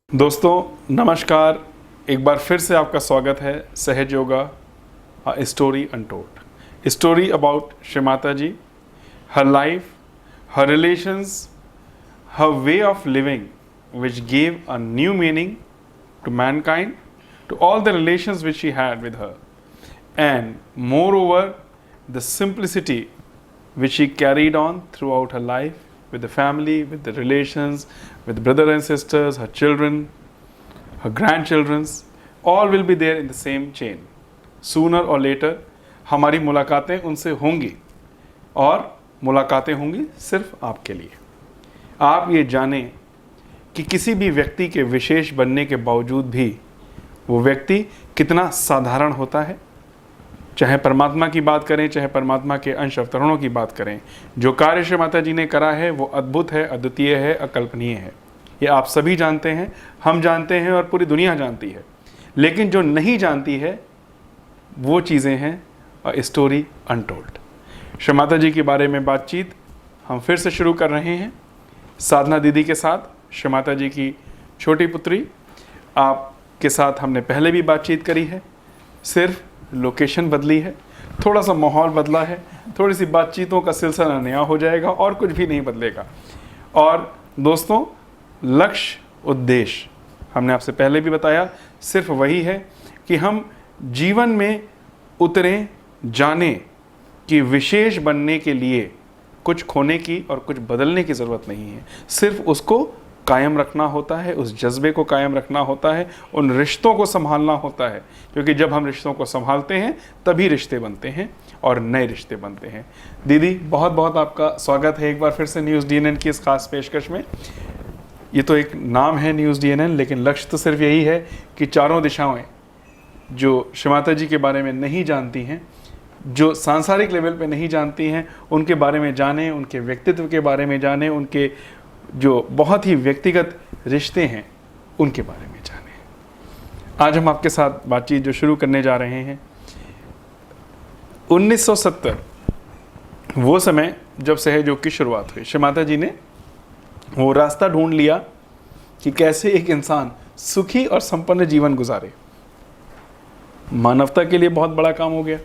दोस्तों नमस्कार। एक बार फिर से आपका स्वागत है Sahaja yoga story untold. Story about Shri Mata ji, her life, her relations, her way of living which gave a new meaning to mankind, to all the relations which she had with her, and moreover the simplicity which she carried on throughout her life with the family, with the relations, with the brother and sisters, her children, her grandchildren, all will be there in the same chain. Sooner or later हमारी मुलाकातें उनसे होंगी और मुलाकातें होंगी सिर्फ आपके लिए। आप ये जानें कि किसी भी व्यक्ति के विशेष बनने के बावजूद भी वो व्यक्ति कितना साधारण होता है। चाहे परमात्मा की बात करें, चाहे परमात्मा के अंश अवतरणों की बात करें, जो कार्य श्री माता जी ने करा है वो अद्भुत है, अद्वितीय है, अकल्पनीय है। ये आप सभी जानते हैं, हम जानते हैं और पूरी दुनिया जानती है। लेकिन जो नहीं जानती है वो चीज़ें हैं स्टोरी अनटोल्ड। श्री माता जी के बारे में बातचीत हम फिर से शुरू कर रहे हैं साधना दीदी के साथ। श्री माता जी की छोटी पुत्री आपके साथ हमने पहले भी बातचीत करी है, सिर्फ लोकेशन बदली है, थोड़ा सा माहौल बदला है, थोड़ी सी बातचीतों का सिलसिला नया हो जाएगा और कुछ भी नहीं बदलेगा। और दोस्तों लक्ष्य, उद्देश्य हमने आपसे पहले भी बताया, सिर्फ वही है कि हम जीवन में उतरें, जाने कि विशेष बनने के लिए कुछ खोने की और कुछ बदलने की ज़रूरत नहीं है, सिर्फ उसको कायम रखना होता है, उस जज्बे को कायम रखना होता है, उन रिश्तों को संभालना होता है। क्योंकि जब हम रिश्तों को संभालते हैं तभी रिश्ते बनते हैं और नए रिश्ते बनते हैं। दीदी बहुत बहुत आपका स्वागत है एक बार फिर से न्यूज़ डीएनएन की इस खास पेशकश में। ये तो एक नाम है न्यूज़ डीएनएन, लेकिन लक्ष्य तो सिर्फ यही है कि चारों दिशाएं जो श्री माता जी के बारे में नहीं जानती हैं, जो सांसारिक लेवल पे नहीं जानती हैं, उनके बारे में जानें, उनके व्यक्तित्व के बारे में जानें, उनके जो बहुत ही व्यक्तिगत रिश्ते हैं उनके बारे में जानें। आज हम आपके साथ बातचीत जो शुरू करने जा रहे हैं 1970 वो समय जब सहयोग की शुरुआत हुई। श्री माता जी ने वो रास्ता ढूंढ लिया कि कैसे एक इंसान सुखी और संपन्न जीवन गुजारे। मानवता के लिए बहुत बड़ा काम हो गया,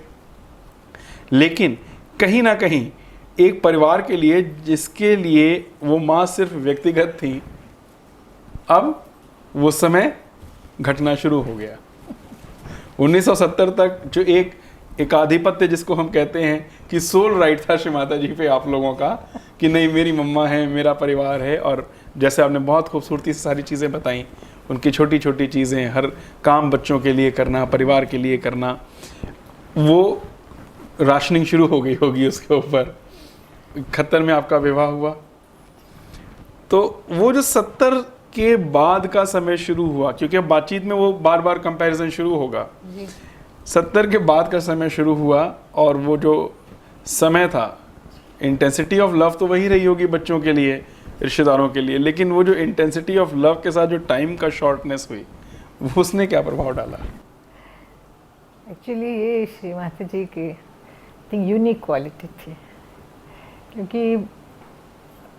लेकिन कहीं ना कहीं एक परिवार के लिए जिसके लिए वो माँ सिर्फ व्यक्तिगत थी, अब वो समय घटना शुरू हो गया। 1970 तक जो एक एकाधिपत्य जिसको हम कहते हैं कि सोल राइट था श्री माता जी पे आप लोगों का, कि नहीं मेरी मम्मा है, मेरा परिवार है। और जैसे आपने बहुत खूबसूरती से सारी चीज़ें बताई, उनकी छोटी छोटी चीज़ें, हर काम बच्चों के लिए करना, परिवार के लिए करना, वो राशनिंग शुरू हो गई होगी उसके ऊपर। 71 में आपका विवाह हुआ, तो वो जो 70 के बाद का समय शुरू हुआ, क्योंकि अब बातचीत में वो बार बार कंपैरिजन शुरू होगा। 70 के बाद का समय शुरू हुआ और वो जो समय था, इंटेंसिटी ऑफ लव तो वही रही होगी बच्चों के लिए, रिश्तेदारों के लिए, लेकिन वो जो इंटेंसिटी ऑफ लव के साथ जो टाइम का शॉर्टनेस हुई, वो उसने क्या प्रभाव डाला? एक्चुअली ये श्री माता जी की थिंक यूनिक क्वालिटी थी, क्योंकि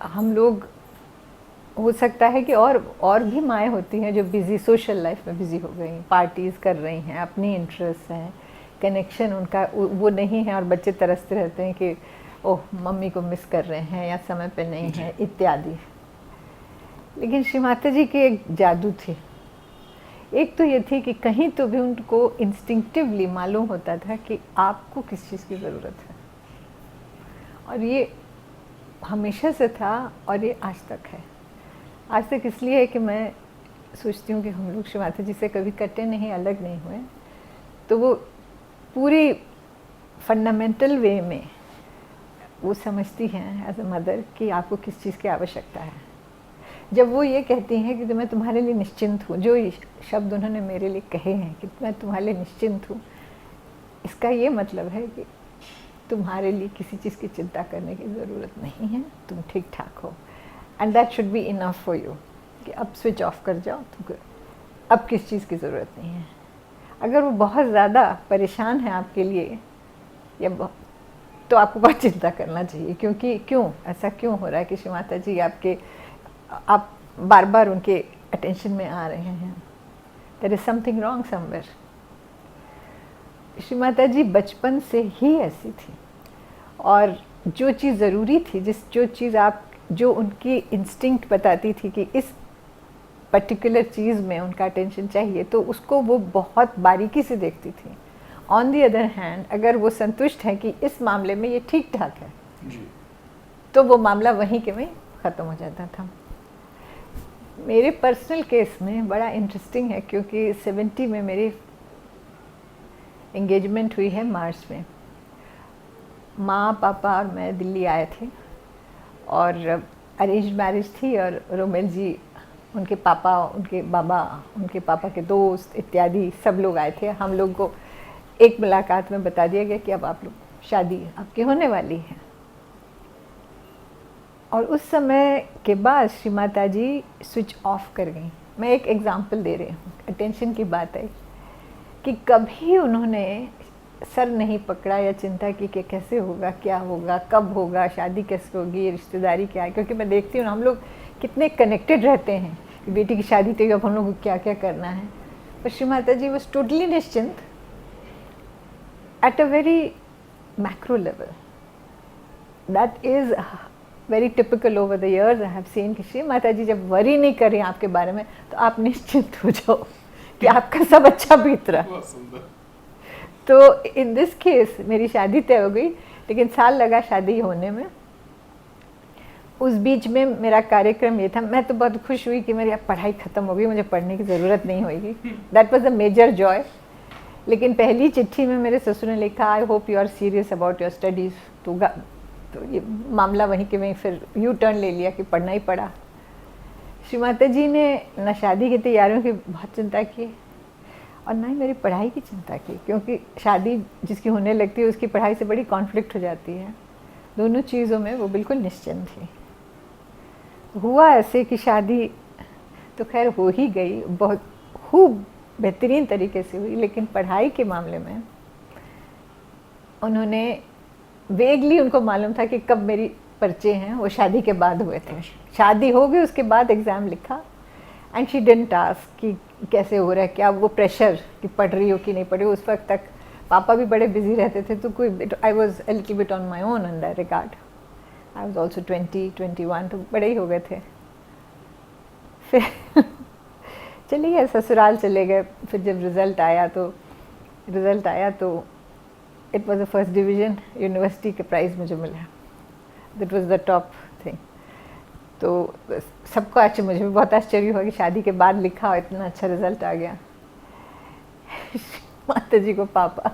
हम लोग, हो सकता है कि और भी माएँ होती हैं जो बिज़ी सोशल लाइफ में बिज़ी हो गई, पार्टीज़ कर रही हैं, अपनी इंटरेस्ट हैं, कनेक्शन उनका वो नहीं है और बच्चे तरसते रहते हैं कि ओह मम्मी को मिस कर रहे हैं या समय पे नहीं है इत्यादि। लेकिन श्री माता जी की एक जादू थी। एक तो ये थी कि कहीं तो भी उनको इंस्टिंक्टिवली मालूम होता था कि आपको किस चीज़ की ज़रूरत है, और ये हमेशा से था और ये आज तक है। आज तक इसलिए है कि मैं सोचती हूँ कि हम लोग श्री माता जी से कभी कटे नहीं, अलग नहीं हुए, तो वो पूरी फंडामेंटल वे में वो समझती हैं एज अ मदर कि आपको किस चीज़ की आवश्यकता है। जब वो ये कहती हैं कि मैं तुम्हारे लिए निश्चिंत हूँ, जो शब्द उन्होंने मेरे लिए कहे हैं कि मैं तुम्हारे लिए निश्चिंत हूँ, इसका ये मतलब है कि तुम्हारे लिए किसी चीज़ की चिंता करने की ज़रूरत नहीं है, तुम ठीक ठाक हो, and that should be enough for you, कि अब स्विच ऑफ कर जाओ, तुमको अब किस चीज़ की ज़रूरत नहीं है। अगर वो बहुत ज़्यादा परेशान है आपके लिए या तो आपको बहुत चिंता करना चाहिए, क्योंकि ऐसा क्यों हो रहा है कि श्री माता जी आप बार बार उनके अटेंशन में आ रहे हैं, there is something wrong somewhere. Shri Mata ji बचपन से ही ऐसी थी, और जो चीज़ ज़रूरी थी, जो उनकी इंस्टिंक्ट बताती थी कि इस पर्टिकुलर चीज़ में उनका अटेंशन चाहिए, तो उसको वो बहुत बारीकी से देखती थी। ऑन दी अदर हैंड, अगर वो संतुष्ट है कि इस मामले में ये ठीक ठाक है जी, तो वो मामला वहीं के वहीं ख़त्म हो जाता था। मेरे पर्सनल केस में बड़ा इंटरेस्टिंग है, क्योंकि 70 में मेरी एंगेजमेंट हुई है मार्च में। माँ, पापा और मैं दिल्ली आए थे, और अरेंज मैरिज थी, और रोमेल जी, उनके पापा, उनके बाबा, उनके पापा के दोस्त इत्यादि सब लोग आए थे। हम लोग को एक मुलाकात में बता दिया गया कि अब आप लोग शादी आपकी होने वाली है। और उस समय के बाद श्री माता जी स्विच ऑफ कर गई। मैं एक एग्जांपल दे रही हूँ, अटेंशन की बात है कि कभी उन्होंने सर नहीं पकड़ा या चिंता की कि कैसे होगा, क्या होगा, कब होगा, शादी कैसे होगी, रिश्तेदारी क्या है। क्योंकि मैं देखती हूँ हम लोग कितने कनेक्टेड रहते हैं कि बेटी की शादी तो अब हम लोग को क्या क्या करना है। पर श्री माता जी वॉज टोटली निश्चिंत at a very macro level. That is very typical over the years. I have seen कि श्री माता जी जब वरी नहीं कर रही आपके बारे में, तो आप निश्चिंत हो जाओ कि आपका सब अच्छा बीत रहा। तो इन दिस केस मेरी शादी तय हो गई, लेकिन साल लगा शादी होने में। उस बीच में मेरा कार्यक्रम ये था, मैं तो बहुत खुश हुई कि मेरी अब पढ़ाई ख़त्म हो गई, मुझे पढ़ने की ज़रूरत नहीं होगी। That was a major joy. लेकिन पहली चिट्ठी में मेरे ससुर ने लिखा, I hope you are serious about your studies. तो ये मामला वहीं के वहीं फिर यू टर्न ले लिया कि पढ़ना ही पड़ा। श्री माता जी ने न शादी की तैयारियों की बहुत चिंता की, और ना ही मेरी पढ़ाई की चिंता की, क्योंकि शादी जिसकी होने लगती है उसकी पढ़ाई से बड़ी कॉन्फ्लिक्ट हो जाती है। दोनों चीज़ों में वो बिल्कुल निश्चिंत थी। हुआ ऐसे कि शादी तो खैर हो ही गई, बहुत खूब बेहतरीन तरीके से हुई, लेकिन पढ़ाई के मामले में उन्होंने वेगली, उनको मालूम था कि कब मेरी पर्चे हैं, वो शादी के बाद हुए थे। शादी हो गई, उसके बाद एग्ज़ाम लिखा, एंड शी डिडंट आस्क कि कैसे हो रहा है, क्या वो प्रेशर कि पढ़ रही हो कि नहीं पढ़ रही हो। उस वक्त तक पापा भी बड़े बिजी रहते थे, तो कोई, I was a little bit on my own in that regard. I was also 20-21, तो बड़े ही हो गए थे। फिर चले गए, ससुराल चले गए। फिर जब रिज़ल्ट आया तो it was the first division, university के प्राइज़ मुझे मिला। That was the top thing. तो सबको मुझे भी बहुत आश्चर्य हुआ कि शादी के बाद लिखा और इतना अच्छा रिज़ल्ट आ गया। माता जी को पापा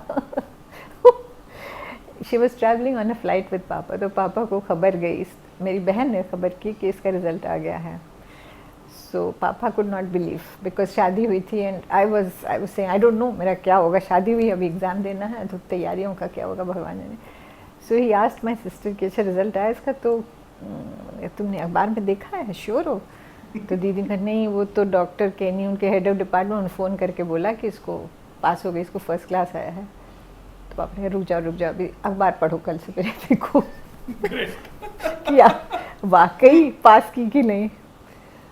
she was travelling on a flight with पापा, तो पापा को खबर गई, मेरी बहन ने खबर की कि इसका रिज़ल्ट आ गया है। सो पापा कुड नॉट बिलीव, बिकॉज शादी हुई थी, and I was saying I don't no मेरा क्या होगा, शादी हुई, अभी एग्ज़ाम देना है, तो तैयारियों का क्या होगा भगवान ने। सो ही आस्क्ड माई सिस्टर कि अच्छा रिज़ल्ट आया इसका, तो तुमने अखबार में देखा है, श्योर हो? तो दीदी का नहीं, वो तो डॉक्टर केनी, उनके हेड ऑफ डिपार्टमेंट, फ़ोन करके बोला कि इसको पास हो गई, इसको फर्स्ट क्लास आया है। तो पापा ने रुक जाओ अभी अखबार पढ़ो, कल से फिर देखो किया वाकई पास की कि नहीं।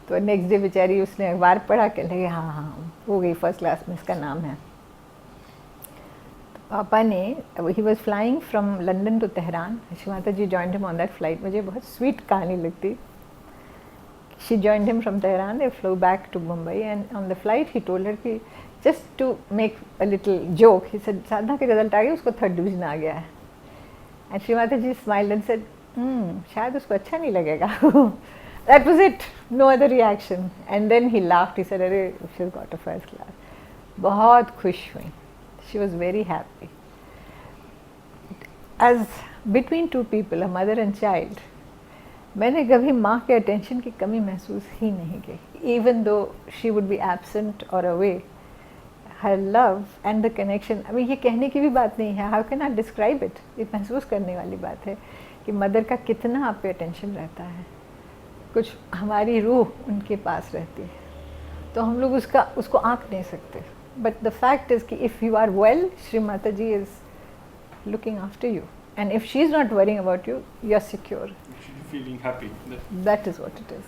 तो नेक्स्ट डे बेचारी उसने अखबार पढ़ा के लगे हाँ हो गई फर्स्ट क्लास में, इसका नाम है। तो पापा ने, he was flying from London to Tehran, Shri Mata ji joined him on that flight. मुझे बहुत स्वीट कहानी लगती। She joined him from Tehran, they flew back to Mumbai, and on the flight he told her कि just to make a little joke, he said साधना के result आ गया, उसको 3rd division आ गया है। And Shri Mata ji smiled and said शायद उसको अच्छा नहीं लगेगा। That was it, no other reaction. And then he laughed, he said, अरे she's got a first class. बहुत खुश हुई, she was very happy. As between two people, a mother and child, मैंने कभी माँ के अटेंशन की कमी महसूस ही नहीं की. Even though she would be absent or away, her love and the connection, अभी ये कहने की भी बात नहीं है, how can I describe it? ये महसूस करने वाली बात है कि मदर का कितना आप पे अटेंशन रहता है, कुछ हमारी रूह उनके पास रहती है, तो हम लोग उसको आँक नहीं सकते. बट द फैक्ट इज़ कि if you are well, Shri Mata ji is looking after you, and if she is not worrying about you, you are secure. Feeling happy. That is what it is.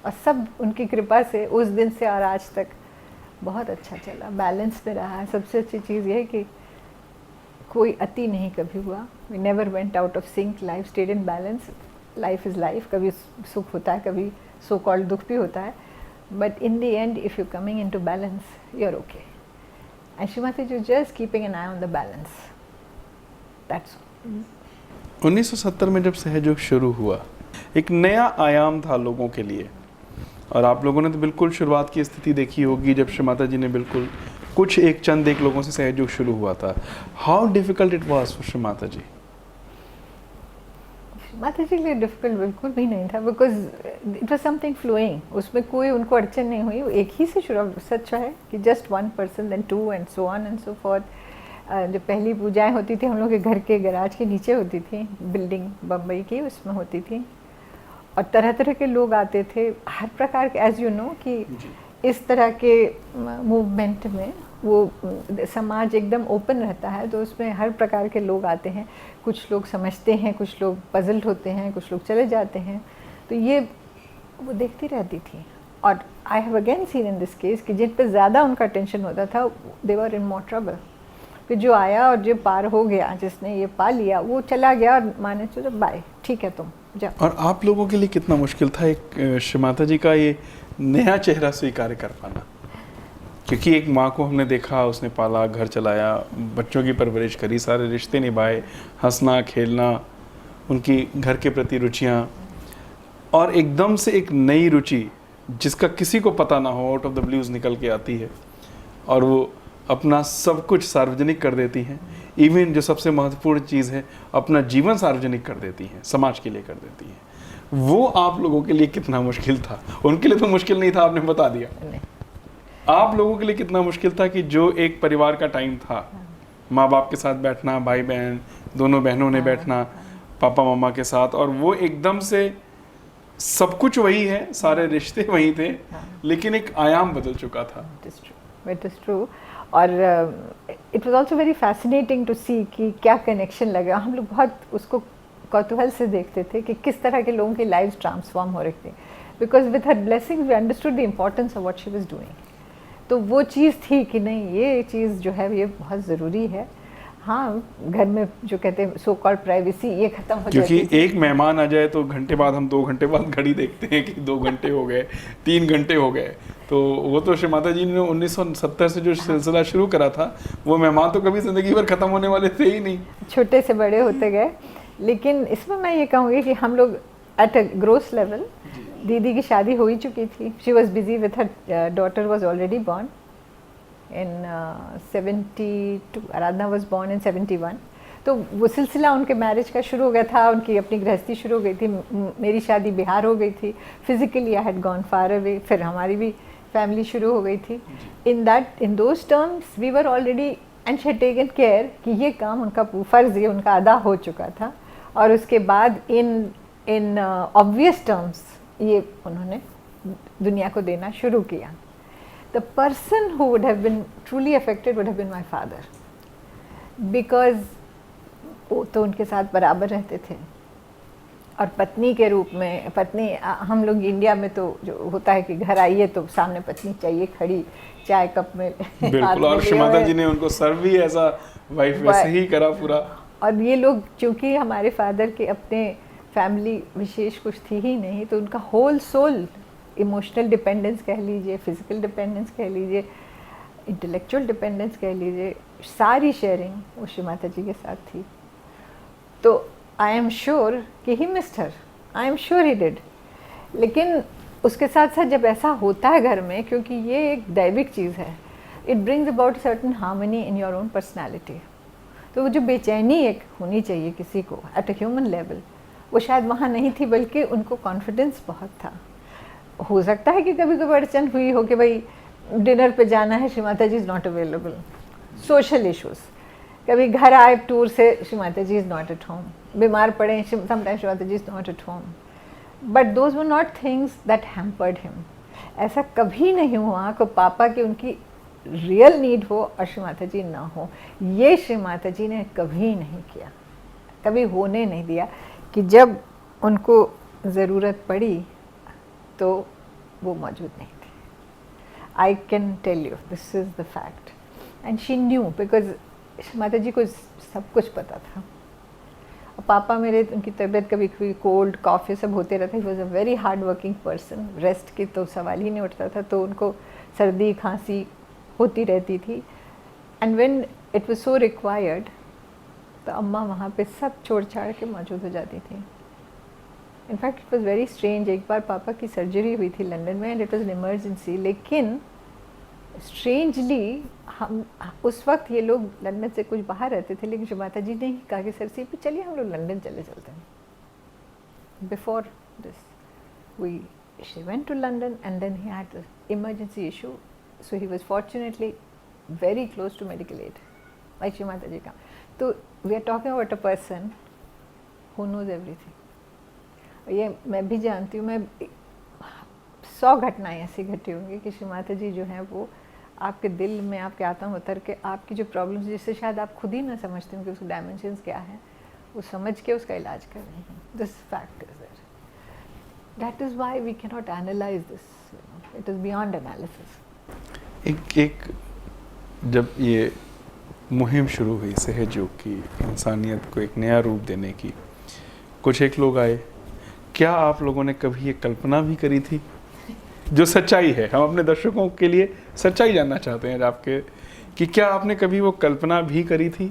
और सब उनकी कृपा से उस दिन से और आज तक बहुत अच्छा चला, बैलेंस में रहा है। सबसे अच्छी चीज़ ये है कि कोई अति नहीं कभी हुआ। We never went out of sync, life stayed in balance. Life is life, कभी सुख होता है, कभी सो कॉल्ड दुख भी होता है, but in the end if you coming into balance you are okay. And Shrimati ji just keeping an eye on the balance, that's 1970 में जब सहयोग शुरू हुआ, एक नया आयाम था लोगों के लिए, और आप लोगों ने तो बिल्कुल शुरुआत की स्थिति देखी होगी जब श्रीमाता जी ने बिल्कुल कुछ एक चंद एक लोगों से सहयोग शुरू हुआ था। How difficult it was for Shrimata ji? Mata ji के लिए डिफिकल्ट बिल्कुल भी नहीं था, because it was something flowing, उसमें कोई उनको अड़चन नहीं हुई। वो एक ही से शुरू, सच है कि just one person then two and so on and so forth. जो पहली पूजाएं होती थी हम लोग के घर के गैराज के नीचे होती थी, बिल्डिंग बम्बई की, उसमें होती थी, और तरह तरह के लोग आते थे, हर प्रकार के, एज यू नो कि इस तरह के मूवमेंट में वो समाज एकदम ओपन रहता है, तो उसमें हर प्रकार के लोग आते हैं। कुछ लोग समझते हैं, कुछ लोग पजल्ड होते हैं, कुछ लोग चले जाते हैं, तो ये वो देखती रहती थी। और I have again seen in this case कि जिन पे ज़्यादा उनका टेंशन होता था, दे वर इन मोर ट्रबल। फिर जो आया और जो पार हो गया, जिसने ये पा लिया, वो चला गया और माने चलो बाय, ठीक है तुम जाओ। और आप लोगों के लिए कितना मुश्किल था एक श्रीमाता जी का ये नया चेहरा स्वीकार कर पाना? क्योंकि एक माँ को हमने देखा, उसने पाला, घर चलाया, बच्चों की परवरिश करी, सारे रिश्ते निभाए, हंसना खेलना, उनकी घर के प्रति रुचियाँ, और एकदम से एक नई रुचि जिसका किसी को पता ना हो, आउट ऑफ द ब्लूज निकल के आती है, और वो अपना सब कुछ सार्वजनिक कर देती हैं। इवन जो सबसे महत्वपूर्ण चीज़ है, अपना जीवन सार्वजनिक कर देती हैं, समाज के लिए कर देती हैं। वो आप लोगों के लिए कितना मुश्किल था? उनके लिए तो मुश्किल नहीं था, आपने बता दिया। आप लोगों के लिए कितना मुश्किल था कि जो एक परिवार का टाइम था, माँ बाप के साथ बैठना, भाई बहन दोनों बहनों ने बैठना, पापा मामा के साथ, और वो एकदम से सब कुछ वही है, सारे रिश्ते वही थे, लेकिन एक आयाम बदल चुका था। It is true. और it was also very fascinating to see कि क्या कनेक्शन लगा। हम लोग बहुत उसको कौतूहल से देखते थे कि किस तरह के लोगों की लाइफ ट्रांसफॉर्म हो रही थी, because with her blessing we understood the importance of what she was doing. तो वो चीज़ थी कि नहीं, ये चीज़ जो है ये बहुत ज़रूरी है। हाँ, घर में जो कहते हैं सो कॉल्ड प्राइवेसी, ये खत्म हो जाती है। क्योंकि एक मेहमान आ जाए तो घंटे बाद, हम 2 घंटे बाद घड़ी देखते हैं कि 2 घंटे हो गए, 3 घंटे हो गए। तो वो तो श्रीमाता जी ने 1970 से जो सिलसिला शुरू करा था, वो मेहमान तो कभी ज़िंदगी भर ख़त्म होने वाले थे ही नहीं। छोटे से बड़े होते गए। लेकिन इसमें मैं ये कहूँगी कि हम लोग एट अ ग्रोस लेवल, दीदी की शादी हो ही चुकी थी। She was busy with her daughter was already born in 72, Aradhana was born in 71। तो वो सिलसिला उनके मैरिज का शुरू हो गया था, उनकी अपनी गृहस्थी शुरू हो गई थी। मेरी शादी बिहार हो गई थी, physically I had gone far away. फिर हमारी भी फैमिली शुरू हो गई थी। In those terms we were already, and she had taken care कि ये काम उनका फ़र्ज़, ये उनका अदा हो चुका था। और उसके बाद इन ऑब्वियस टर्म्स ये उन्होंने दुनिया को देना शुरू किया। The person who would have been truly affected would have been my father, because वो तो उनके साथ बराबर रहते थे। और पत्नी के रूप में, पत्नी, हम लोग इंडिया में तो जो होता है कि घर आइए तो सामने पत्नी चाहिए खड़ी, चाय कप में। बिल्कुल, और श्रीमाता जी ने उनको सर्व भी ऐसा वाइफ वैसे ही करा पूरा। और ये लोग, चूँकि हमारे फादर के अपने फैमिली विशेष कुछ थी ही नहीं, तो उनका होल सोल, इमोशनल डिपेंडेंस कह लीजिए, फिजिकल डिपेंडेंस कह लीजिए, इंटेलेक्चुअल डिपेंडेंस कह लीजिए, सारी शेयरिंग वो श्रीमाता जी के साथ थी। तो आई एम श्योर कि he missed her, I am sure he did. लेकिन उसके साथ साथ जब ऐसा होता है घर में, क्योंकि ये एक दैविक चीज़ है, it brings about certain harmony in your own personality. तो वो जो बेचैनी एक होनी चाहिए किसी को एट अ ह्यूमन लेवल, वो शायद वहाँ नहीं थी, बल्कि उनको कॉन्फिडेंस बहुत था। हो सकता है कि कभी कभी अड़चन हुई हो कि भाई डिनर पे जाना है, Shrimata ji is not available, social issues, कभी घर आए टूर से, Shrimata ji is not at home, बीमार पड़े, sometimes Shrimata ji is not at home, but those were not things that hampered him. ऐसा कभी नहीं हुआ कि पापा की उनकी रियल नीड हो और श्रीमाता जी ना हो, ये श्रीमाता जी ने कभी नहीं किया, कभी होने नहीं दिया। कि जब उनको ज़रूरत पड़ी तो वो मौजूद नहीं थे। I can tell you, this is the fact. And she knew, because Mata ji को सब कुछ पता था। और पापा मेरे, उनकी तबीयत कभी कभी कोल्ड कॉफ ये सब होते रहता। He was a very hard working person, rest की तो सवाल ही नहीं उठता था, तो उनको सर्दी खांसी होती रहती थी। And when it was so required, तो अम्मा वहाँ पे सब छोड़ छाड़ के मौजूद हो जाती थी। In fact it was very strange. एक बार पापा की सर्जरी हुई थी लंदन में, and it was an emergency, लेकिन स्ट्रेंजली हम उस वक्त ये लोग लंदन से कुछ बाहर रहते थे, लेकिन माता जी ने कहा कि सर पे चलिए हम लोग लंदन चले चलते हैं। Before this we she went to London, and then he had emergency issue, so he was fortunately very close to medical aid, like Shri Mata ji का। तो we are talking about a person who knows everything. ये मैं भी जानती हूँ, मैं 100 घटनाएं ऐसी घटी होंगी कि श्री माता जी जो हैं वो आपके दिल में, आपके आत्मा में उतर के आपकी जो प्रॉब्लम्स, जिससे शायद आप खुद ही ना समझते हो कि उसके डायमेंशंस क्या है, वो समझ के उसका इलाज कर रहे हैं। This fact is there, that is why we can not analyse this, it is beyond analysis. एक जब ये मुहिम शुरू हुई सहज योग की, इंसानियत को एक नया रूप देने की, कुछ एक लोग आए, क्या आप लोगों ने कभी ये कल्पना भी करी थी, जो सच्चाई है, हम अपने दर्शकों के लिए सच्चाई जानना चाहते हैं आपके, कि क्या आपने कभी वो कल्पना भी करी थी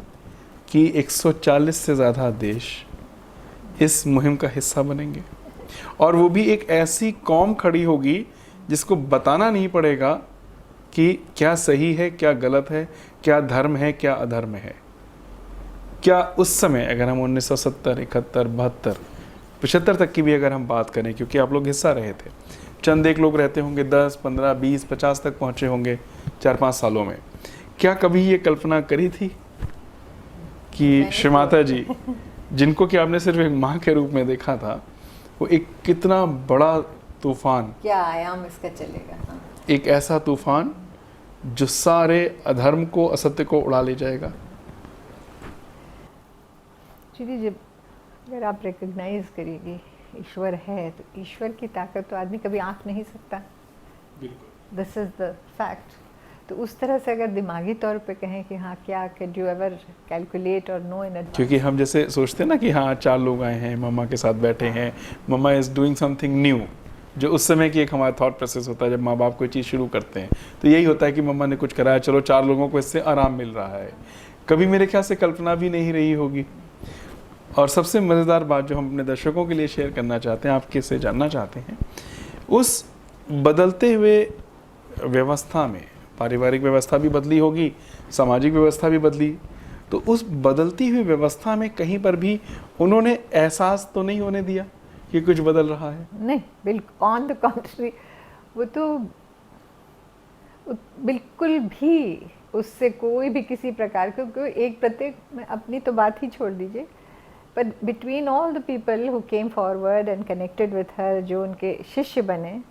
कि 140 से ज़्यादा देश इस मुहिम का हिस्सा बनेंगे, और वो भी एक ऐसी कौम खड़ी होगी जिसको बताना नहीं पड़ेगा कि क्या सही है, क्या गलत है, क्या धर्म है, क्या अधर्म है। क्या उस समय अगर हम 1970, 71, 72, 75 तक की भी अगर हम बात करें, क्योंकि आप लोग हिस्सा रहे थे, चंद एक लोग रहते होंगे, 10, 15, 20, 50 तक पहुँचे होंगे 4-5 सालों में, क्या कभी ये कल्पना करी थी कि श्री माता जी, जिनको कि आपने सिर्फ एक माँ के रूप में देखा था, वो एक कितना बड़ा तूफान, क्या आयाम इसका चलेगा। हाँ। एक ऐसा तूफान जो सारे अधर्म को, असत्य को उड़ा ले जाएगा। जी, जब अगर आप रिकग्नाइज करिएगी ईश्वर है, तो ईश्वर की ताकत तो आदमी कभी आंक नहीं सकता। This is the fact. तो उस तरह से अगर दिमागी तौर पे कहें कि हाँ, क्या कैड यू एवर कैलकुलेट और नो इन एडवांस, क्योंकि हम जैसे सोचते हैं ना कि हाँ 4 लोग आए हैं, मम्मा के साथ बैठे हैं, मम्मा इज़ डूइंग समथिंग न्यू, जो उस समय की एक हमारा थॉट प्रोसेस होता है जब माँ बाप कोई चीज़ शुरू करते हैं, तो यही होता है कि मम्मा ने कुछ कराया, चलो 4 लोगों को इससे आराम मिल रहा है। कभी मेरे ख्याल से कल्पना भी नहीं रही होगी। और सबसे मज़ेदार बात जो हम अपने दर्शकों के लिए शेयर करना चाहते हैं, आपके से जानना चाहते हैं, उस बदलते हुए व्यवस्था में, पारिवारिक व्यवस्था भी बदली होगी, सामाजिक व्यवस्था भी बदली, तो उस बदलती हुई व्यवस्था में कहीं पर भी उन्होंने एहसास तो नहीं होने दिया कि कुछ बदल रहा है? नहीं, बिल्कुल ऑन द कॉन्ट्री, वो तो बिल्कुल भी उससे कोई भी किसी प्रकार का कोई एक प्रत्येक, मैं अपनी तो बात ही छोड़ दीजिए, but between all the people who came forward and connected with her, जो उनके शिष्य बने,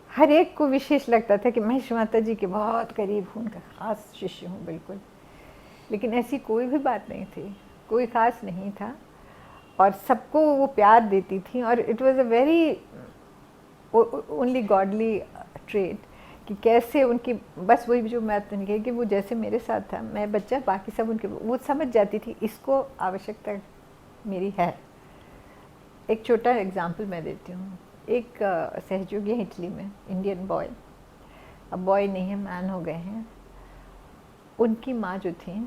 हर एक को विशेष लगता था कि मैं श्री माता जी के बहुत करीब हूँ, उनका ख़ास शिष्य हूँ बिल्कुल। लेकिन ऐसी कोई भी बात नहीं थी, कोई ख़ास नहीं था, और सबको वो प्यार देती थी। और it was a very only godly trait कि कैसे उनकी, बस वही जो मैं आपने कही कि वो जैसे मेरे साथ था, मैं बच्चा, बाकी सब उनके, वो समझ जाती थी इसको आवश्यकता मेरी है। एक छोटा एग्जांपल मैं देती हूँ। एक सहयोगी है इटली में, इंडियन बॉय, अब बॉय नहीं है, मैन हो गए हैं। उनकी माँ जो थी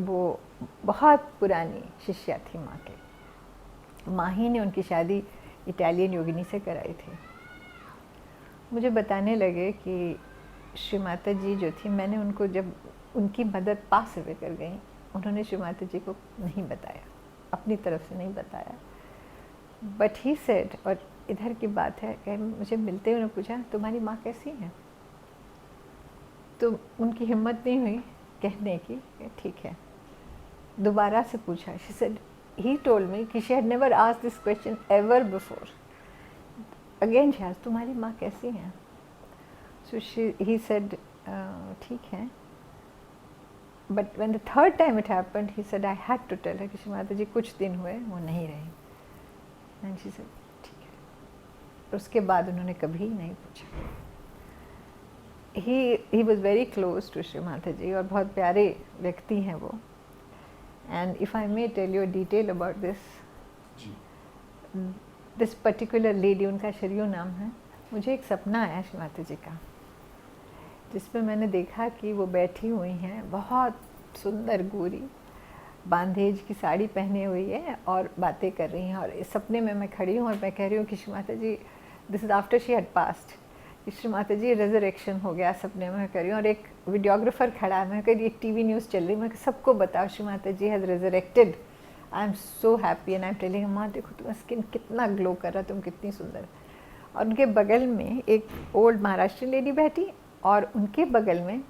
वो बहुत पुरानी शिष्या थी माँ के। माँ ही ने उनकी शादी इटालियन योगिनी से कराई थी। मुझे बताने लगे कि श्री माता जी जो थी, मैंने उनको जब उनकी मदद पास हुए कर गई, उन्होंने श्री माता जी को नहीं बताया, अपनी तरफ से नहीं बताया। बट ही सेड, और इधर की बात है कि मुझे मिलते हुए उन्होंने पूछा तुम्हारी माँ कैसी है, तो उनकी हिम्मत नहीं हुई कहने की ठीक है। दोबारा से पूछा, she said, he told me कि she had never asked this question ever before. Again she asked, तुम्हारी माँ कैसी हैं? So he said, ठीक है। But when the third time it happened, he said, I had to tell her कि श्री माता जी कुछ दिन हुए वो नहीं रही। And she said, ठीक है। और उसके बाद उन्होंने कभी नहीं पूछा। He was very close to Shri Mata ji और बहुत प्यारे व्यक्ति हैं वो। And if I may tell you detail about this particular lady, उनका शरीर नाम है। मुझे एक सपना आया श्री माता जी का, जिसमें मैंने देखा कि वो बैठी हुई हैं, बहुत सुंदर गोरी, बांधेज की साड़ी पहने हुई है और बातें कर रही हैं। और इस सपने में मैं खड़ी हूँ और मैं कह रही हूँ कि Shri Mata ji, this is after she had passed, Shri Mata ji resurrection हो गया। सपने में कर रही हूँ और एक वीडियोग्राफर खड़ा है, मैं कह रही टीवी न्यूज़ चल रही, मैं सबको बताओ Shri Mata ji has resurrected, I am so happy and I am telling माँ देखो तुम्हारा स्किन कितना ग्लो कर रहा है, तुम कितनी सुंदर। और उनके बगल में एक ओल्ड महाराष्ट्र लेडी बैठी और उनके बगल में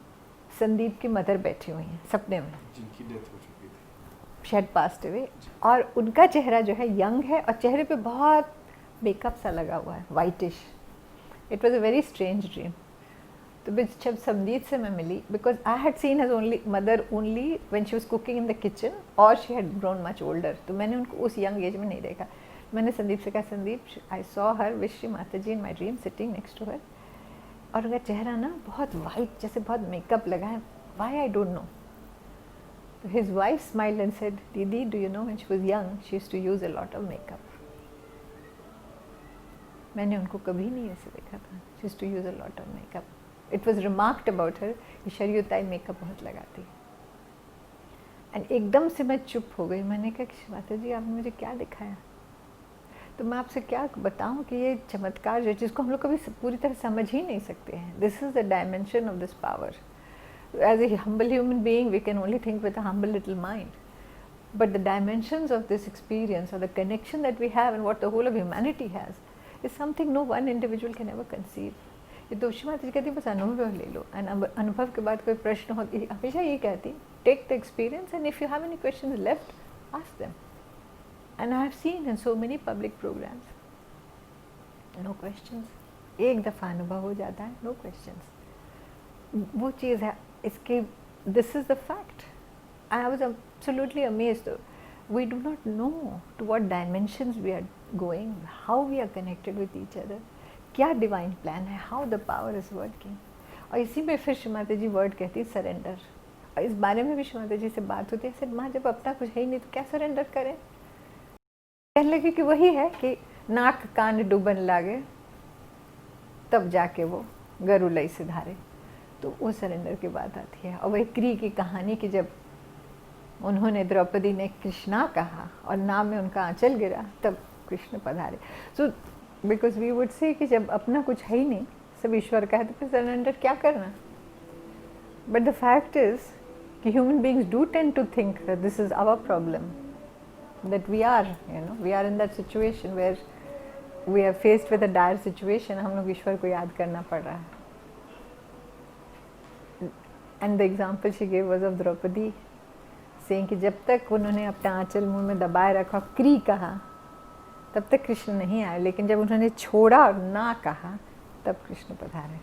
संदीप की मदर बैठी हुई हैं सपने में, जिनकी डेथ हो चुकी थी, शायद पास्ट हुए। और उनका चेहरा जो है यंग है और चेहरे पे बहुत मेकअप सा लगा हुआ है, whitish. It was a very strange dream. तो जब संदीप से मैं मिली, because I had seen his only mother only when she was cooking in the kitchen और she had grown much older, तो मैंने उनको उस यंग एज में नहीं देखा। मैंने संदीप से कहा, Sandeep I saw her with Shri Mata ji in my dream sitting next to her, और उनका चेहरा ना बहुत वाइट, जैसे बहुत मेकअप लगा है, वाई आई डोंट नो। तो his wife smiled and said, दीदी do you know when she was young she used to use a lot of makeup. मैंने उनको कभी नहीं ऐसे देखा था, she used to use a lot of makeup. It was remarked about her कि शरीयताई मेकअप बहुत लगाती है। एंड एकदम से मैं चुप हो गई। मैंने कहा कि माता जी आपने मुझे क्या दिखाया, तो मैं आपसे क्या बताऊं कि ये चमत्कार जो जिसको हम लोग कभी पूरी तरह समझ ही नहीं सकते हैं, this is the dimension of this power. As a humble human being we can only think with a humble little mind, but the dimensions of this experience और the connection that we have and what the whole of humanity has is something no one individual can ever conceive. ये तो श्री माता जी कहती बस अनुभव ले लो, and अनुभव के बाद कोई प्रश्न हो, हमेशा ये कहती take the experience and if you have any question left ask them. And I have seen in so many public programs, no questions. एक दफ़ा अनुभव हो जाता है, no questions. वो चीज़ है इसके, this is the fact. I was absolutely amazed. We do not know to what dimensions we are going, how we are connected with each other. क्या divine plan है, how the power is working. और इसी में फिर श्री माता जी word कहती है surrender. और इस बारे में भी श्री माता जी से बात होती है, माँ जब अपना कुछ है ही नहीं तो क्या सरेंडर करें। कहने लगे कि वही है कि नाक कान डूबन लागे तब जाके वो गरुलई से धारे, तो वो सरेंडर की बात आती है। और वही क्री की कहानी कि जब उन्होंने द्रौपदी ने कृष्णा कहा और नाम में उनका आंचल गिरा तब कृष्ण पधारे। So because we would say कि जब अपना कुछ है ही नहीं, सब ईश्वर का है, तो फिर सरेंडर क्या करना। बट द फैक्ट इज कि human beings do tend to think that this is our problem, that we are in that situation where we are faced with a dire situation, हम लोग ईश्वर को याद करना पड़ रहा है। And the example she gave was of Draupadi, saying कि जब तक उन्होंने अपना आंचल मुंह में दबाए रखा, क्री कहा, तब तक कृष्ण नहीं आए, लेकिन जब उन्होंने छोड़ा और ना कहा तब कृष्ण पधारे,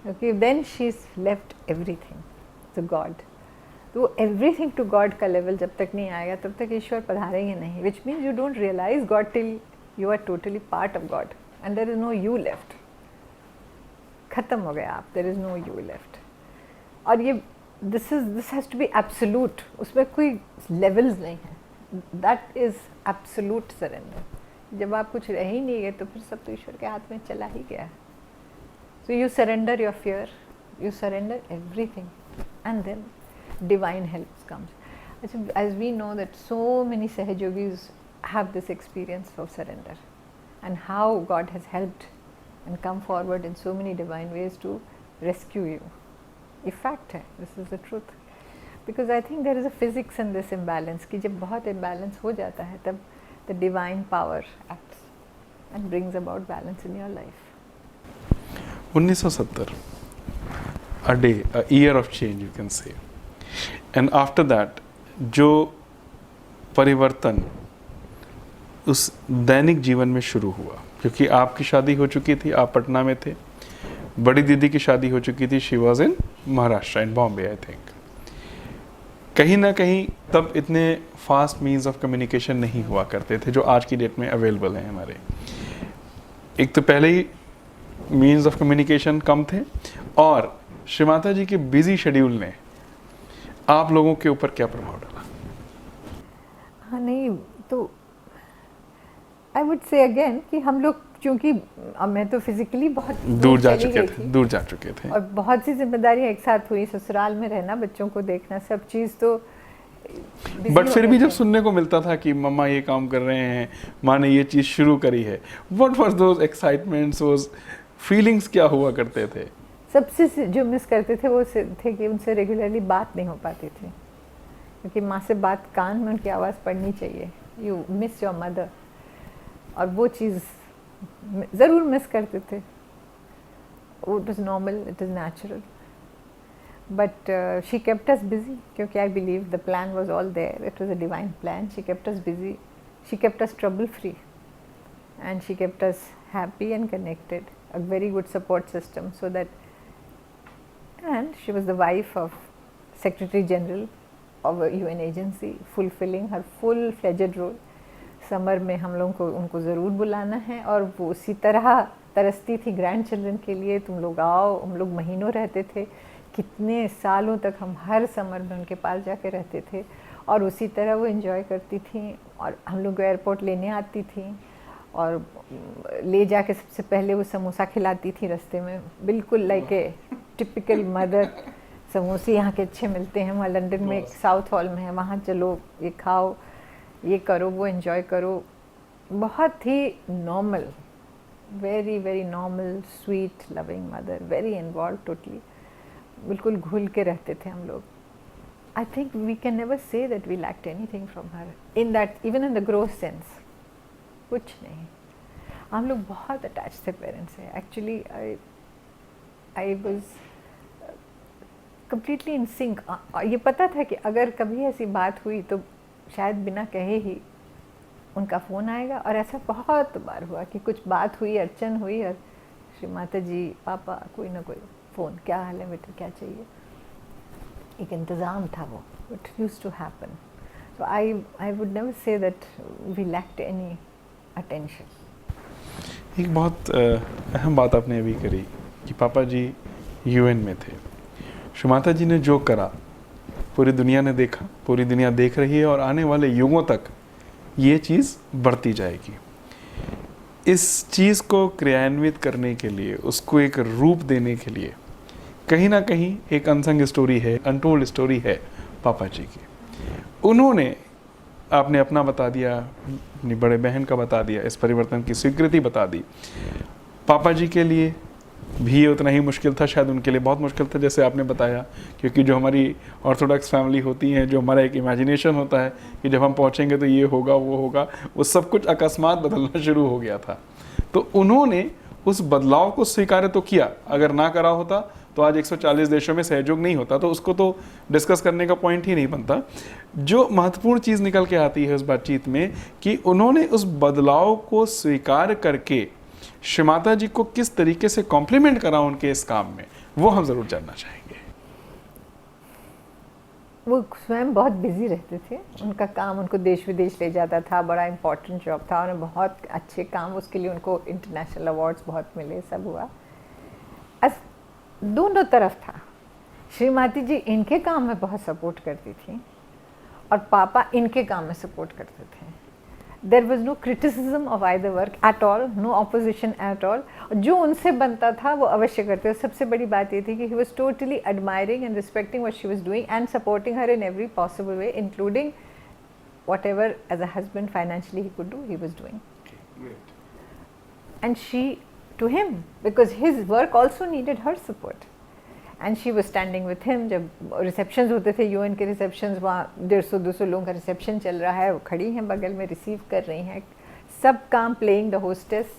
क्योंकि then she's left everything to God. तो एवरीथिंग टू गॉड का लेवल जब तक नहीं आएगा तब तक ईश्वर पधारेंगे नहीं, which means you don't realise God till you are totally part of God and there is no you left. खत्म हो गया आप, there is no you left. और ये this has to be absolute, उसमें कोई लेवल्स नहीं है, दैट इज एब्सोल्यूट सरेंडर। जब आप कुछ रह ही नहीं गए तो फिर सब तो ईश्वर के हाथ में चला ही गया। So you surrender your fear, you surrender everything and then divine help comes. As we know that so many Sahajogis have this experience of surrender and how God has helped and come forward in so many divine ways to rescue you. ये fact है, this is the truth. Because I think there is a physics in this imbalance कि जब बहुत imbalance हो जाता है तब the divine power acts and brings about balance in your life. 1970, a day, a year of change you can say. And after that जो परिवर्तन उस दैनिक जीवन में शुरू हुआ, क्योंकि आपकी शादी हो चुकी थी, आप पटना में थे, बड़ी दीदी की शादी हो चुकी थी, she was in Maharashtra, in Bombay I think. कहीं ना कहीं तब इतने फास्ट मीन्स ऑफ कम्युनिकेशन नहीं हुआ करते थे जो आज की डेट में अवेलेबल हैं हमारे। एक तो पहले ही मीन्स ऑफ कम्युनिकेशन कम थे, और श्रीमाता जी के बिजी शेड्यूल ने आप लोगों के ऊपर क्या प्रभाव डाला? हाँ नहीं, तो आई वुड से अगेन कि हम लोग, क्योंकि मैं तो फिजिकली बहुत दूर जा चली चुके गई थे, थी, दूर जा चुके थे, और बहुत सी जिम्मेदारियां एक साथ हुई, ससुराल में रहना, बच्चों को देखना, सब चीज़ तो busy बट हो फिर गए भी जब थे। सुनने को मिलता था कि मम्मा ये काम कर रहे हैं, माँ ने ये चीज़ शुरू करी है, व्हाट वाज दोज एक्साइटमेंट्स, वो फीलिंग्स क्या हुआ करते थे? सबसे जो मिस करते थे वो थे कि उनसे रेगुलरली बात नहीं हो पाती थी, क्योंकि माँ से बात, कान में उनकी आवाज़ पड़नी चाहिए, यू मिस योर मदर, और वो चीज़ ज़रूर मिस करते थे। It was normal, it is natural, but she kept us busy, क्योंकि I believe the plan was all there, it was a divine plan. She kept us busy, she kept us trouble free, and she kept us happy and connected, a very good support system, so that, and she was the wife of Secretary General of a UN agency, fulfilling her full-fledged role. Summer में हम लोगों को उनको ज़रूर बुलाना है, और वो उसी तरह तरसती थी ग्रैंड चिल्ड्रन के लिए, तुम लोग आओ। हम लोग महीनों रहते थे, कितने सालों तक हम हर समर में उनके पास जाके रहते थे, और उसी तरह वो एंजॉय करती थी, और हम लोग को एयरपोर्ट लेने आती थी, और ले जाके सबसे पहले वो समोसा खिलाती थी रास्ते में, बिल्कुल लाइक ए टिपिकल मदर। समोसे यहाँ के अच्छे मिलते हैं, वहाँ लंदन में एक साउथ हॉल में है, वहाँ चलो, ये खाओ, ये करो, वो एंजॉय करो। बहुत ही normal, very very normal, sweet, loving mother, very involve totally, बिल्कुल घुल के रहते थे हम लोग। I think we can never say that we lacked anything from her in that, even in the gross sense, कुछ नहीं। हम लोग बहुत अटैच थे पेरेंट्स से। Actually I was completely in sync. ये पता था कि अगर कभी ऐसी बात हुई तो शायद बिना कहे ही उनका फ़ोन आएगा, और ऐसा बहुत बार हुआ कि कुछ बात हुई, अड़चन हुई, और श्रीमाता जी, पापा, कोई ना कोई फ़ोन, क्या हाल है बेटा, क्या चाहिए, एक इंतज़ाम था वो। It used to happen. So I would never say that we lacked any attention. एक बहुत अहम बात आपने अभी करी कि पापा जी यूएन में थे, श्रीमाता जी ने जो करा पूरी दुनिया ने देखा, पूरी दुनिया देख रही है, और आने वाले युगों तक ये चीज़ बढ़ती जाएगी। इस चीज़ को क्रियान्वित करने के लिए, उसको एक रूप देने के लिए कहीं ना कहीं एक अनसंग स्टोरी है, अनटोल्ड स्टोरी है पापा जी की। उन्होंने, आपने अपना बता दिया, अपनी बड़े बहन का बता दिया, इस परिवर्तन की स्वीकृति बता दी। पापा जी के लिए भी उतना ही मुश्किल था, शायद उनके लिए बहुत मुश्किल था, जैसे आपने बताया, क्योंकि जो हमारी ऑर्थोडॉक्स फैमिली होती हैं, जो हमारा एक इमेजिनेशन होता है कि जब हम पहुंचेंगे तो ये होगा, वो होगा, वो सब कुछ अकस्मात बदलना शुरू हो गया था। तो उन्होंने उस बदलाव को स्वीकार तो किया, अगर ना करा होता तो आज 140 देशों में सहयोग नहीं होता, तो उसको तो डिस्कस करने का पॉइंट ही नहीं बनता। जो महत्वपूर्ण चीज़ निकल के आती है उस बातचीत में कि उन्होंने उस बदलाव को स्वीकार करके श्रीमाता जी को किस तरीके से कॉम्प्लीमेंट करा उनके इस काम में, वो हम ज़रूर जानना चाहेंगे। वो स्वयं बहुत बिजी रहते थे, उनका काम उनको देश विदेश ले जाता था, बड़ा इम्पोर्टेंट जॉब था, उन्हें बहुत अच्छे काम, उसके लिए उनको इंटरनेशनल अवार्ड्स बहुत मिले, सब हुआ। दोनों तरफ था। श्रीमती जी इनके काम में बहुत सपोर्ट करती थी, और पापा इनके काम में सपोर्ट करते थे। There was no criticism of either work at all, no opposition at all. जो उनसे बनता था वो अवश्य करते थे। सबसे बड़ी बात ये थी कि he was totally admiring and respecting what she was doing and supporting her in every possible way, including whatever as a husband financially he could do, he was doing. And she to him, because his work also needed her support, and she was standing with him. जब receptions होते थे, UN के receptions, वहाँ 150-200 लोगों का reception चल रहा है, वो खड़ी हैं बगल में, रिसीव कर रही हैं, सब काम playing the hostess.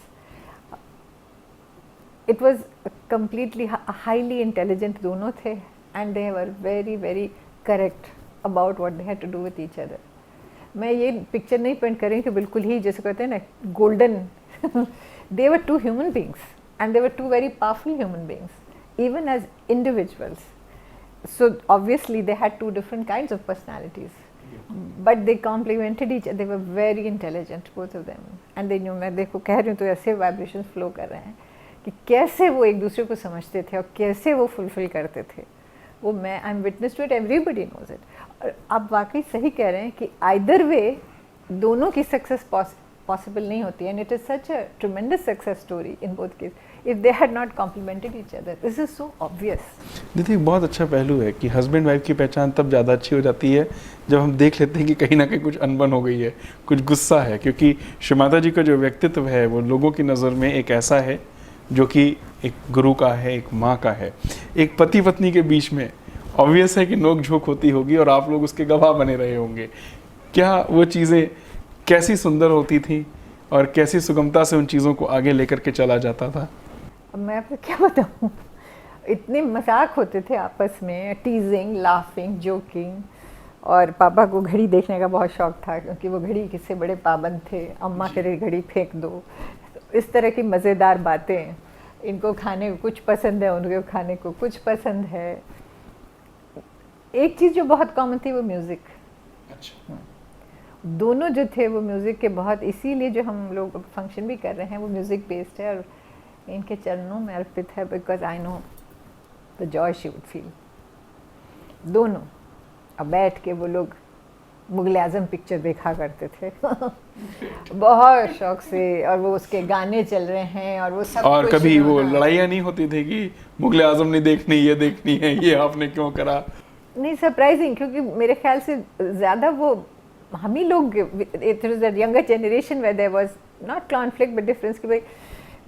It was completely highly intelligent दोनों थे, and they were very very correct about what they had to do with each other. मैं ये पिक्चर नहीं पेंट कर रही कि बिल्कुल ही जैसे कहते हैं ना golden they were two human beings, and they were two very powerful human beings, even as individuals. So obviously they had two different kinds of personalities, but they complimented each, they were very intelligent both of them, and they knew, मैं देखो कह रही हूँ तो ऐसे vibration flow कर रहे हैं कि कैसे वो एक दूसरे को समझते थे और कैसे वो फुलफिल करते थे वो। मैं I am witness to it, everybody knows it. और आप वाकई सही कह रहे हैं कि आइदर वे दोनों की सक्सेस पॉसिबल नहीं होती, and it is such a ट्रेमेंडस success story in both case if they had not complimented each other. This is so obvious. दीदी एक बहुत अच्छा पहलू है कि हस्बैंड वाइफ की पहचान तब ज़्यादा अच्छी हो जाती है जब हम देख लेते हैं कि कहीं ना कहीं कुछ अनबन हो गई है, कुछ गुस्सा है, क्योंकि श्रीमाता जी का जो व्यक्तित्व है वो लोगों की नज़र में एक ऐसा है जो कि एक गुरु का है, एक माँ का है। एक पति पत्नी के बीच में ऑब्वियस है कि नोक झोंक होती होगी और आप लोग उसके गवाह बने रहे होंगे। क्या वो चीज़ें कैसी सुंदर होती थी और कैसी सुगमता से उन चीज़ों को आगे लेकर के चला जाता था? अब मैं आपको क्या बताऊँ, इतने मजाक होते थे आपस में, टीजिंग, लाफिंग, जोकिंग। और पापा को घड़ी देखने का बहुत शौक था क्योंकि वो घड़ी किससे बड़े पाबंद थे, अम्मा कह रही घड़ी फेंक दो। तो इस तरह की मज़ेदार बातें। इनको खाने को कुछ पसंद है, उनको खाने को कुछ पसंद है। एक चीज़ जो बहुत कॉमन थी वो म्यूज़िक। अच्छा। दोनों जो थे वो म्यूज़िक के बहुत, इसीलिए जो हम लोग फंक्शन भी कर रहे हैं वो म्यूज़िक बेस्ड है और इनके चरणों में अर्पित है, because I know the Joy she would feel. दोनों अब बैठ के वो लोग मुगल आज़म पिक्चर देखा करते थे बहुत शौक से, और वो उसके गाने चल रहे हैं और वो सब। और कभी वो लड़ाइयाँ नहीं होती थी कि मुगल आज़म नहीं देखनी, ये देखनी है, ये आपने क्यों करा? नहीं, सरप्राइजिंग, क्योंकि मेरे ख्याल से ज़्यादा वो हम ही लोग, it was the younger generation where there was not conflict but difference कि भाई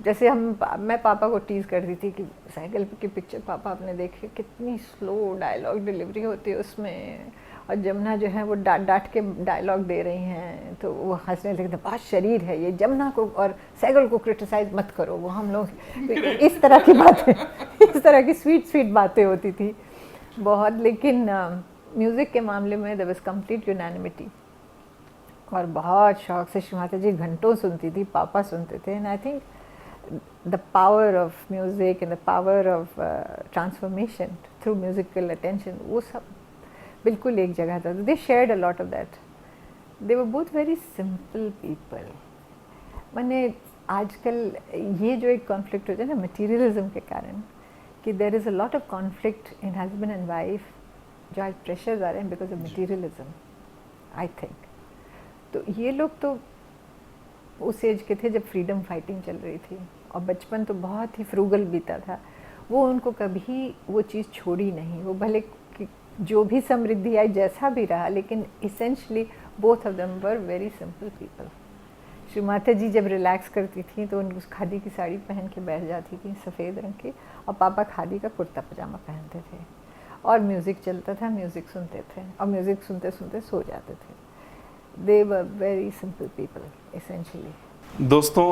जैसे मैं पापा को टीज़ करती थी कि साइकिल की पिक्चर पापा आपने देखी, कितनी स्लो डायलॉग डिलीवरी होती है उसमें, और जमुना जो है वो डांट के डायलॉग दे रही हैं तो वो हंसने लगते, बहुत शरीर है ये, जमुना को और साइकिल को क्रिटिसाइज मत करो। वो हम लोग इस तरह की बातें इस तरह की स्वीट बातें होती थी बहुत। लेकिन म्यूज़िक के मामले में देयर वाज कंप्लीट यूनानिमिटी, और बहुत शौक से श्रीमाता जी घंटों सुनती थी, पापा सुनते थे। And I think the power of music and the power of transformation through musical attention, वो सब बिल्कुल एक जगह था। They shared a lot of that. They were both very simple people. मैंने आजकल ये जो एक कॉन्फ्लिक्ट होता है ना मटीरियलिज्म के कारण, कि there is a lot of conflict in husband and wife, जो आज प्रेशर्स आ रहे हैं because of materialism, I think. तो ये लोग तो उस एज के थे जब फ्रीडम फाइटिंग चल रही थी, और बचपन तो बहुत ही फ्रूगल बीता था। वो उनको कभी वो चीज़ छोड़ी नहीं। वो भले कि जो भी समृद्धि आई, जैसा भी रहा, लेकिन essentially both of them were very simple people. Shrimata ji जब रिलैक्स करती थी तो उनको खादी की साड़ी पहन के बैठ जाती थी, सफ़ेद रंग की, और पापा खादी का कुर्ता पजामा पहनते थे, और म्यूज़िक चलता था, म्यूज़िक सुनते थे, और म्यूज़िक सुनते सुनते सो जाते थे। They were very simple people, essentially. दोस्तों,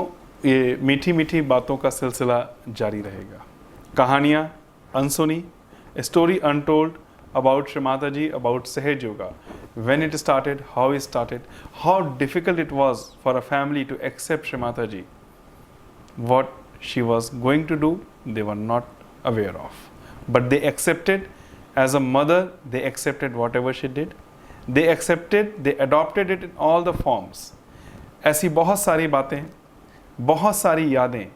ये मीठी मीठी बातों का सिलसिला जारी रहेगा। कहानियाँ अनसुनी, story untold about Shrimata ji, about Sahaj Yoga. When it started, how it started, how difficult it was for a family to accept Shrimata ji. What she was going to do, they were not aware of. But they accepted, as a mother, they accepted whatever she did. They accepted, they adopted it in all the forms. ऐसी बहुत सारी बातें, बहुत सारी यादें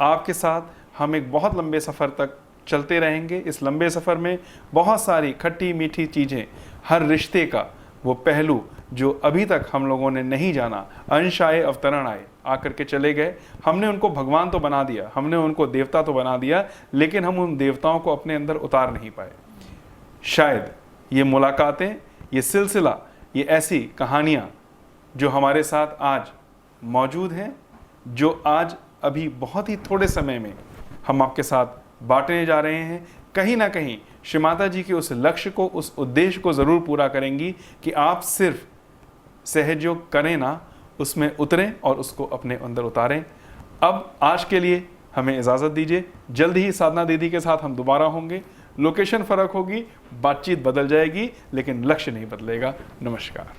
आपके साथ हम एक बहुत लंबे सफ़र तक चलते रहेंगे। इस लंबे सफ़र में बहुत सारी खट्टी मीठी चीज़ें, हर रिश्ते का वो पहलू जो अभी तक हम लोगों ने नहीं जाना, अंश आए अवतरण आए, आकर के चले गए। हमने उनको भगवान तो बना दिया, हमने उनको देवता तो बना दिया, लेकिन हम उन देवताओं को अपने अंदर उतार नहीं पाए। शायद ये मुलाकातें, ये सिलसिला, ये ऐसी कहानियाँ जो हमारे साथ आज मौजूद हैं, जो आज अभी बहुत ही थोड़े समय में हम आपके साथ बांटने जा रहे हैं, कहीं ना कहीं श्रीमाता जी के उस लक्ष्य को, उस उद्देश्य को ज़रूर पूरा करेंगी कि आप सिर्फ सहज योग करें ना, उसमें उतरें और उसको अपने अंदर उतारें। अब आज के लिए हमें इजाज़त दीजिए। जल्द ही साधना दीदी के साथ हम दोबारा होंगे। लोकेशन फ़र्क होगी, बातचीत बदल जाएगी, लेकिन लक्ष्य नहीं बदलेगा। नमस्कार।